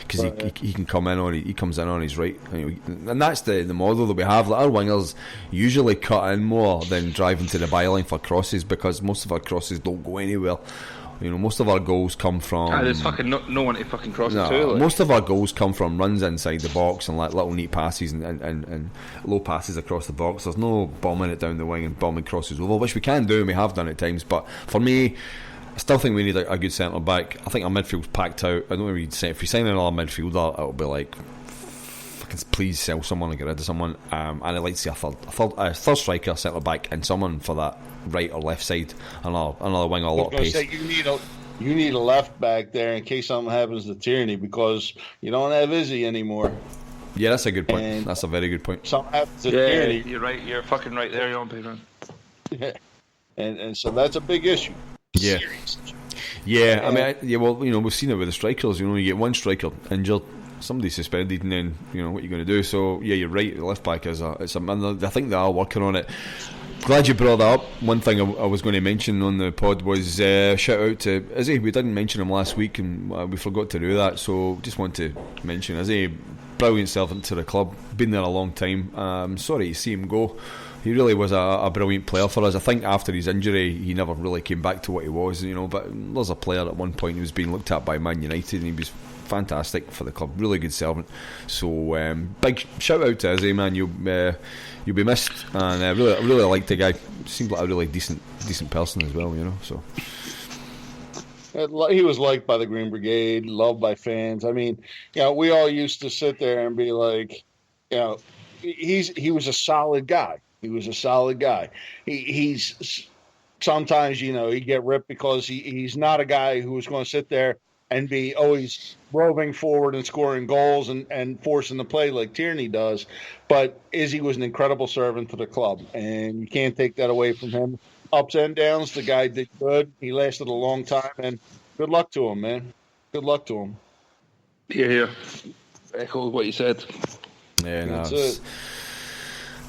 because he can come in on, he comes in on his right, and that's the model that we have. Like, our wingers usually cut in more than driving to the byline for crosses, because most of our crosses don't go anywhere. Most of our goals come from... there's fucking no one to fucking cross it to. Like. Most of our goals come from runs inside the box and like little neat passes and low passes across the box. There's no bombing it down the wing and bombing crosses over, which we can do and we have done at times. But for me, I still think we need a good centre back. I think our midfield's packed out. I don't know if we sign another midfielder, it'll be like, fucking please sell someone and get rid of someone. And I'd like to see a third striker, centre back, and someone for that right or left side, another wing, a lot of pace. You need a left back there in case something happens to Tierney, because you don't have Izzy anymore. Yeah, that's a good point. And that's a very good point. Something happens to Tierney. You're right. You're fucking right there, Yahmpy, man. Yeah. And so that's a big issue. Yeah. Yeah, I mean, well, we've seen it with the strikers. You get one striker injured, somebody suspended, and then what you're going to do. So yeah, you're right. The left back is I think they are working on it. Glad you brought that up. One thing I was going to mention on the pod was shout out to Izzy. We didn't mention him last week, and we forgot to do that. So just want to mention Izzy, brilliant servant to the club. Been there a long time. Sorry to see him go. He really was a brilliant player for us. I think after his injury, he never really came back to what he was. But there's a player at one point who was being looked at by Man United, and he was fantastic for the club. Really good servant. So big shout out to Izzy, man. You'll be missed, and I really liked the guy. Seemed like a really decent person as well. So he was liked by the Green Brigade, loved by fans. I mean, we all used to sit there and be like, he was a solid guy. He was a solid guy. He's sometimes, he'd get ripped because he's not a guy who was going to sit there and be always roving forward and scoring goals and forcing the play like Tierney does. But Izzy was an incredible servant to the club, and you can't take that away from him. Ups and downs, the guy did good. He lasted a long time, and good luck to him, man. Good luck to him. Yeah. Echo what you said. Yeah, that's it.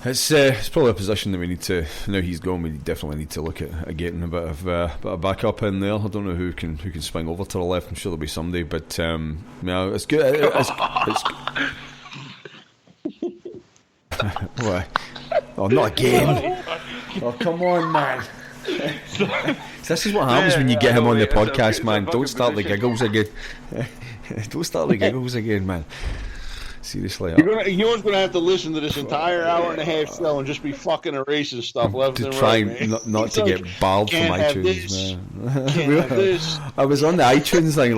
It's probably a position that we need to. Now he's gone, we definitely need to look at getting a bit of backup in there. I don't know who can swing over to the left. I'm sure there'll be somebody, but it's good. It's What? Oh, not again! Oh, come on, man! This is what happens when you get him on the podcast, man. Don't start the giggles again. Don't start the giggles again, man. Seriously, you're going to have to listen to this entire hour and a half show and just be fucking erasing stuff left and right. To try not to get barred from iTunes, man. I was on the iTunes thing,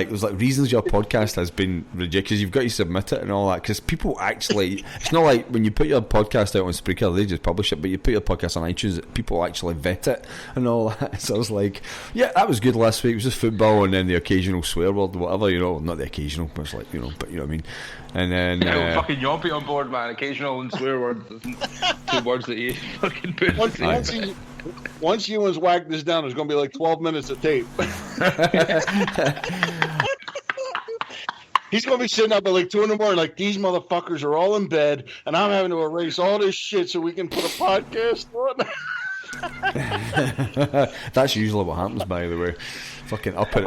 there's reasons your podcast has been rejected. You've got to submit it and all that, because people actually, it's not like when you put your podcast out on Spreaker, they just publish it, but you put your podcast on iTunes, people actually vet it and all that. So I was like, yeah, that was good last week. It was just football and then the occasional swear word, whatever, not the occasional, but it's like, but you know what I mean. And then fucking Yahmpy on board, man. Occasional and swear words, two words that you fucking put. Once Ewan's whacked this down, there's going to be like 12 minutes of tape. He's going to be sitting up at like 2 in the morning, like, these motherfuckers are all in bed, and I'm having to erase all this shit so we can put a podcast on. That's usually what happens, by the way.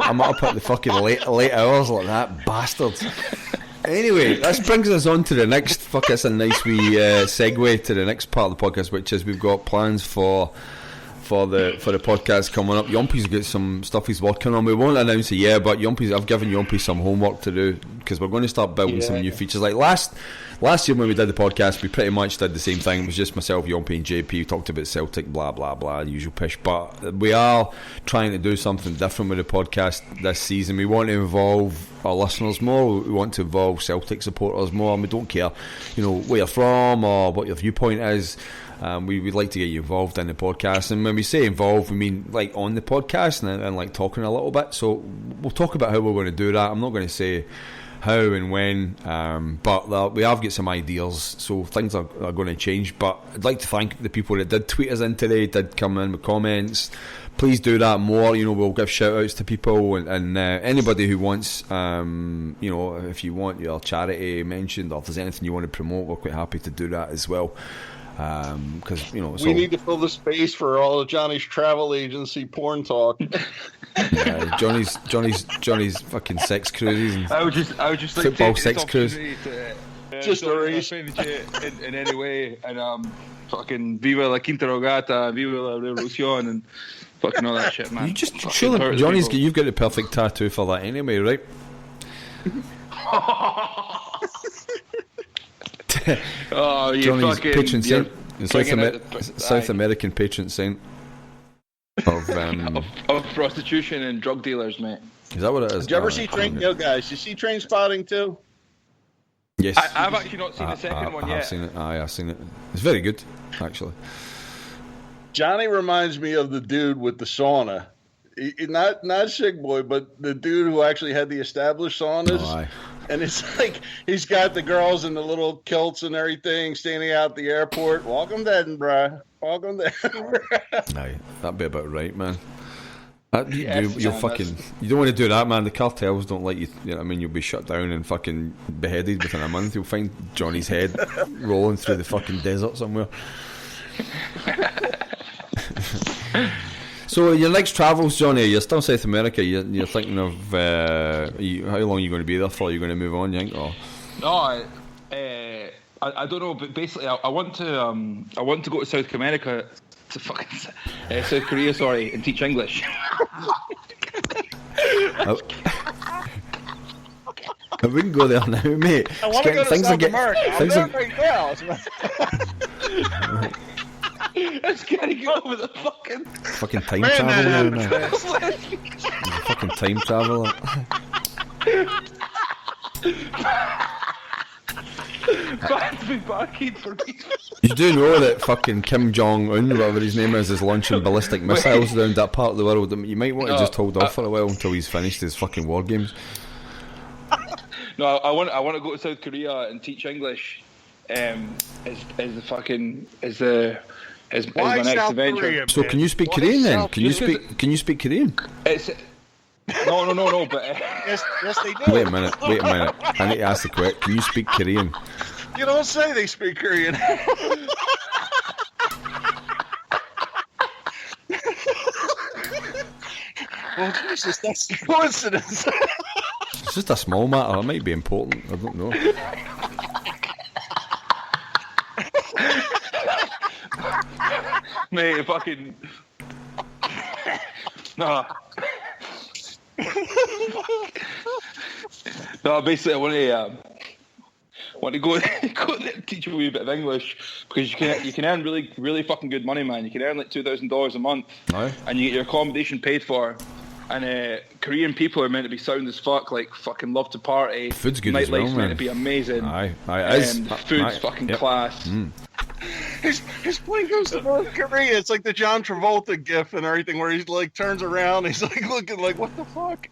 I'm up at the fucking late hours like that, bastard. Anyway, this brings us on to the next. It's a nice wee segue to the next part of the podcast, which is we've got plans for the podcast coming up. Yahmpy's got some stuff he's working on. We won't announce it yet, but I've given Yahmpy some homework to do, because we're going to start building some new features. Like last year when we did the podcast, we pretty much did the same thing. It was just myself, Yahmpy and JP. We talked about Celtic, blah blah blah, the usual pish. But we are trying to do something different with the podcast this season. We want to involve our listeners more. We want to involve Celtic supporters more, and we don't care where you're from or what your viewpoint is. We'd like to get you involved in the podcast, and when we say involved, we mean like on the podcast and like talking a little bit. So we'll talk about how we're going to do that. I'm not going to say how and when, but we have got some ideas, so things are going to change. But I'd like to thank the people that did tweet us in today, did come in with comments. Please do that more. We'll give shout outs to people, and anybody who wants, if you want your charity mentioned, or if there's anything you want to promote, we're quite happy to do that as well. Because we need to fill the space for all of Johnny's travel agency porn talk. Johnny's fucking sex cruises and I would just like football take sex this cruise. opportunity to Just a join race. my FNJ in any way, and fucking viva la quinta rogata, viva la revolucion, and fucking all that shit, man. You just Fucking surely hurt the Johnny's people. you've got the perfect tattoo for that anyway, right? Oh, you Johnny's fucking patron saint, you're South, bringing out the- South aye. American patron saint of of prostitution and drug dealers, mate. is that what it is? Did you ever Oh, see I Train? don't Yo, know. guys, you see Train Spotting too? Yes, I've actually not seen the second one I yet. have seen it. I've seen it. It's very good, actually. Johnny reminds me of the dude with the sauna. Not Sick Boy, but the dude who actually had the established saunas. Oh, aye. And it's like he's got the girls in the little kilts and everything standing out at the airport. Welcome to Edinburgh. Welcome to Edinburgh. Aye, that'd be about right, man. Yes, You're man, fucking. You don't want to do that, man. The cartels don't let you. You know what I mean? You'll be shut down and fucking beheaded within a month. You'll find Johnny's head rolling through the fucking desert somewhere. So your next travels, Johnny? You're still South America. You're thinking of how long are you going to be there for? You're going to move on, you think? Or? No, I don't know, but basically, I want to go to South America, to fucking South Korea, sorry, and teach English. I wouldn't go there now, mate. I want to go to Things are South getting- America. I'm things there are- right now. It's getting go with the fucking. Fucking time Man, travel now, that man. He's a fucking time traveller. Trying to be barkeep for me. You do know that fucking Kim Jong-un, whatever his name is launching ballistic missiles around that part of the world. You might want to just hold off for a while until he's finished his fucking war games. No, I want to go to South Korea and teach English. As Why my next South adventure. Korea? So can you speak What Korean is then? South- Can you speak Korean? It's no, but Yes, they do. Wait a minute. I need to ask the question. Can you speak Korean? You don't say they speak Korean. Well, Jesus, that's a coincidence. It's just a small matter. It might be important. I don't know. mate, fucking no. No, basically, I want to go there and teach you a wee bit of English, because you can earn really fucking good money, man. You can earn like $2,000 a month, Aye. and you get your accommodation paid for. And Korean people are meant to be sound as fuck, like fucking love to party. Food's good as well, Nightlife's man. meant to be amazing. Aye, it is. Food's Aye, fucking yep. class. His plane goes to North Korea. It's like the John Travolta gif and everything, where he's like turns around, he's like looking like, what the fuck?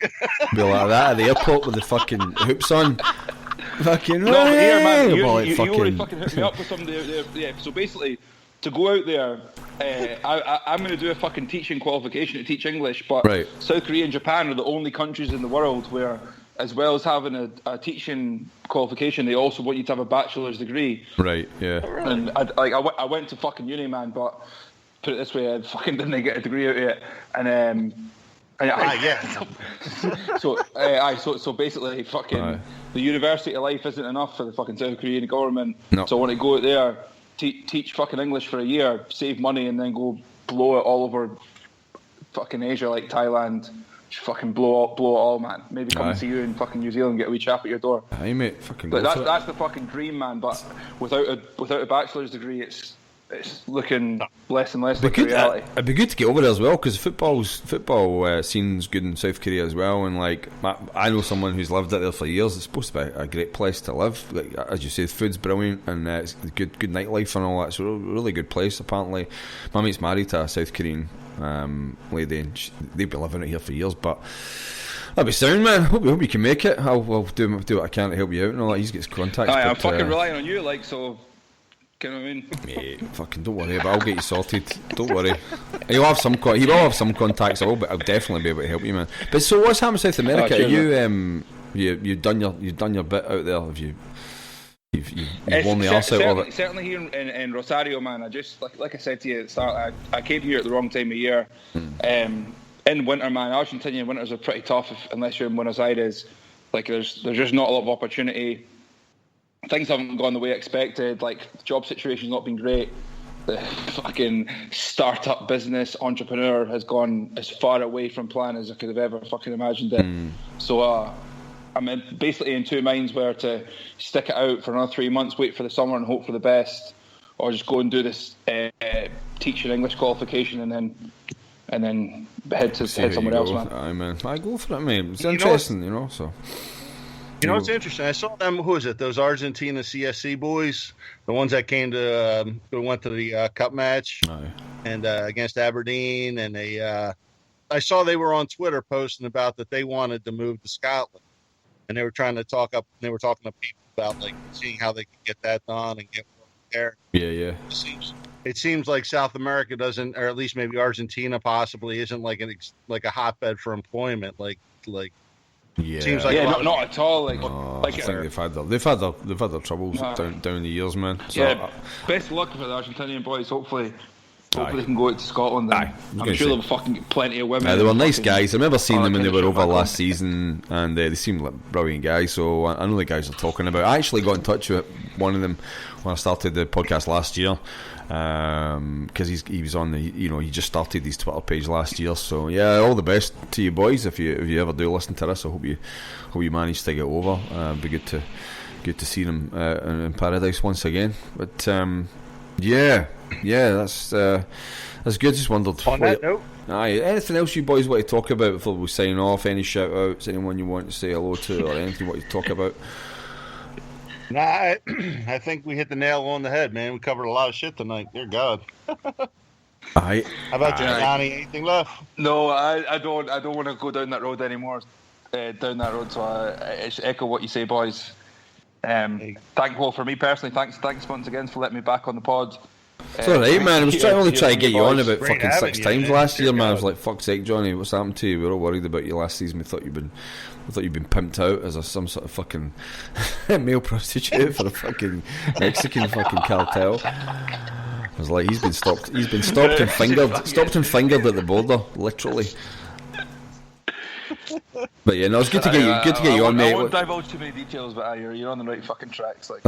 Be like that at the airport with the fucking hoops on. Fucking No, but here, man, you like already fucking hooked me up with somebody out there. Yeah, so basically, to go out there, I'm going to do a fucking teaching qualification to teach English, but Right. South Korea and Japan are the only countries in the world where, as well as having a teaching qualification, they also want you to have a bachelor's degree. Right, yeah. And I went to fucking uni, man, but put it this way, I fucking didn't get a degree out yet. And so basically, fucking Aye. the university life isn't enough for the fucking South Korean government. No. So I want to go out there, teach fucking English for a year, save money, and then go blow it all over fucking Asia, like Thailand. Just fucking blow it all, man. Maybe come Aye. and see you in fucking New Zealand, get a wee chap at your door. Aye, mate, fucking But go for it. that's the fucking dream, man. But without a bachelor's degree, it's looking less and less like a reality. It'd be good to get over there as well, because football scene's good in South Korea as well, and like I know someone who's lived out there for years. It's supposed to be a great place to live. Like, as you say, the food's brilliant, and it's good nightlife and all that. So really good place. Apparently, my mate's married to a South Korean lady, and they've been living out here for years. But that'd be sound, man. Hope you can make it. I'll do what I can to help you out and all that. He's got his contacts. I'm but, fucking relying on you, like, so. You know what I mean? Mate, fucking don't worry, but I'll get you sorted. Don't worry. He will have some contacts. I'll definitely be able to help you, man. But so, what's happened in South America? Cheers, You've done your bit out there. Have you? You've worn the arse out of it. Certainly here in Rosario, man. I just like I said to you at the start, I came here at the wrong time of year. in winter, man, Argentinian winters are pretty tough unless you're in Buenos Aires. Like, there's just not a lot of opportunity. Things haven't gone the way expected. Like, the job situation's not been great. The fucking startup business entrepreneur has gone as far away from plan as I could have ever fucking imagined it. So I'm basically in two minds where to stick it out for another 3 months, wait for the summer and hope for the best, or just go and do this teaching English qualification and then head somewhere else, man. Aye, man. I go for it, mate. It's interesting, you know. So. You know what's interesting? I saw them. Who is it? Those Argentina CSC boys, the ones that came to who went to the cup match and against Aberdeen, and I saw they were on Twitter posting about that they wanted to move to Scotland, and they were trying to talk up. They were talking to people about like seeing how they could get that done and get work there. Yeah. It seems like South America doesn't, or at least maybe Argentina possibly isn't like a hotbed for employment. Like. Yeah, seems like not at all. Like, I think they've had their troubles down the years, man. So, yeah, best of luck for the Argentinian boys. Hopefully they can go out to Scotland. I'm sure they'll fucking get plenty of women. They were nice guys. I remember seeing them when they were over last season, and they seemed like brilliant guys. So I know the guys are talking about. I actually got in touch with one of them when I started the podcast last year. Because he was on he just started his Twitter page last year. So yeah, all the best to you boys if you ever do listen to this. I hope you manage to get over. It'd be good to see them in paradise once again. But yeah, that's good. Just wondered. On that note, anything else you boys want to talk about before we sign off? Any shout outs? Anyone you want to say hello to, or anything you want to talk about? Nah, I think we hit the nail on the head, man. We covered a lot of shit tonight. Dear God. How about you, Jonny? Anything left? No, I don't want to go down that road anymore. So I just echo what you say, boys. Thankful for me personally. Thanks once again for letting me back on the pod. It's alright, man. I was trying to get you on about fucking 6 times last year, man. I was like, fuck's sake, Jonny, what's happened to you? We were all worried about you last season. We thought you'd been pimped out as some sort of fucking male prostitute for a fucking Mexican fucking cartel. I was like, he's been stopped and fingered at the border, literally. But yeah, no, it's good to get you on, mate. I won't divulge too many details, but you're on the right fucking tracks. Like,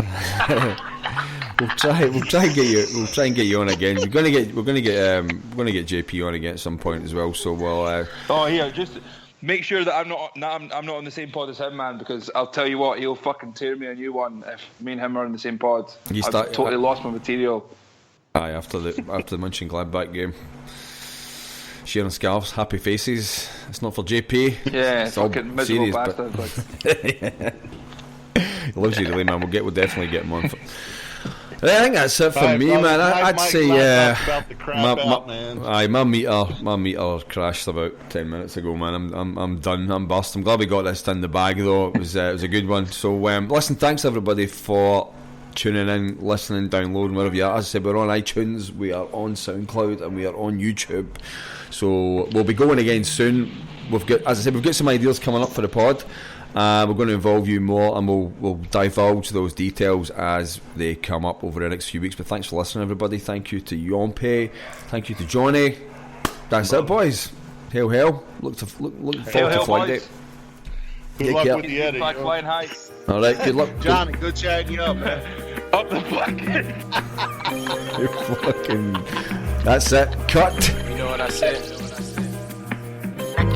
we'll try and get you on again. We're gonna get JP on again at some point as well. So we'll. Just make sure that I'm not on the same pod as him, man. Because I'll tell you what, he'll fucking tear me a new one if me and him are in the same pod. I've totally lost my material. Aye, after the Mönchengladbach game. Sharing scarves, happy faces. It's not for JP. Yeah, it's fucking miserable bastard. He loves you, really, man. We'll definitely get him on. I think that's it for me, man. I'd say my meter crashed about 10 minutes ago, man. I'm done. I'm bust. I'm glad we got this in the bag, though. It was a good one. So listen, thanks everybody for tuning in, listening, downloading, wherever you are. As I said, we're on iTunes, we are on SoundCloud, and we are on YouTube. So we'll be going again soon. We've got some ideas coming up for the pod. We're going to involve you more, and we'll divulge those details as they come up over the next few weeks. But thanks for listening, everybody. Thank you to Yahmpy. Thank you to Jonny. That's it, boys. Hail, hail. Look forward to flight day. Good luck with the edit. Flying high. All right, good luck. Jonny, good chatting you up, man. Up the fucking. You fucking. That's it. Cut. You know what I said? Look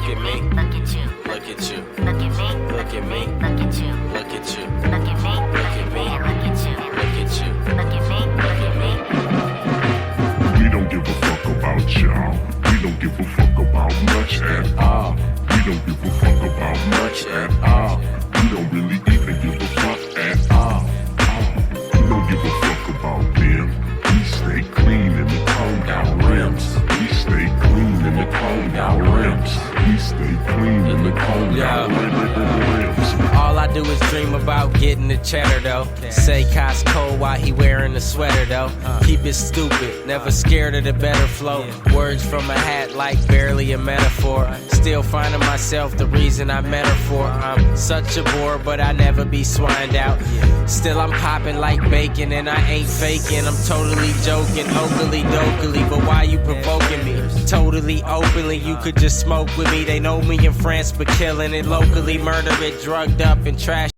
at me. Look at you. Look at you. Look at me. Look at me. Look at you. Look at you. Look at me. Look at me. Look at you. Look at you. Look at me. Look at me. We don't give a fuck about y'all. We don't give a fuck about much at all. We don't give a fuck about much at all. We don't really even give a fuck at all. We don't give a fuck about them. We stay clean in the combed out rims. We stay clean in the combed out rims. We stay clean in the combed out rims. All I do is dream about getting the cheddar though. Say Costco while he wearing the sweater though. Keep it stupid, never scared of the better flow. Words from a hat like barely a metaphor. Still finding myself the reason I met her for. I'm such a bore, but I never be swined out. Still I'm popping like bacon and I ain't faking. I'm totally joking, okily dokily, but why you provoking me? Totally openly, you could just smoke with me. They know me in France, but killing it locally. Murder it, drugged up and trash.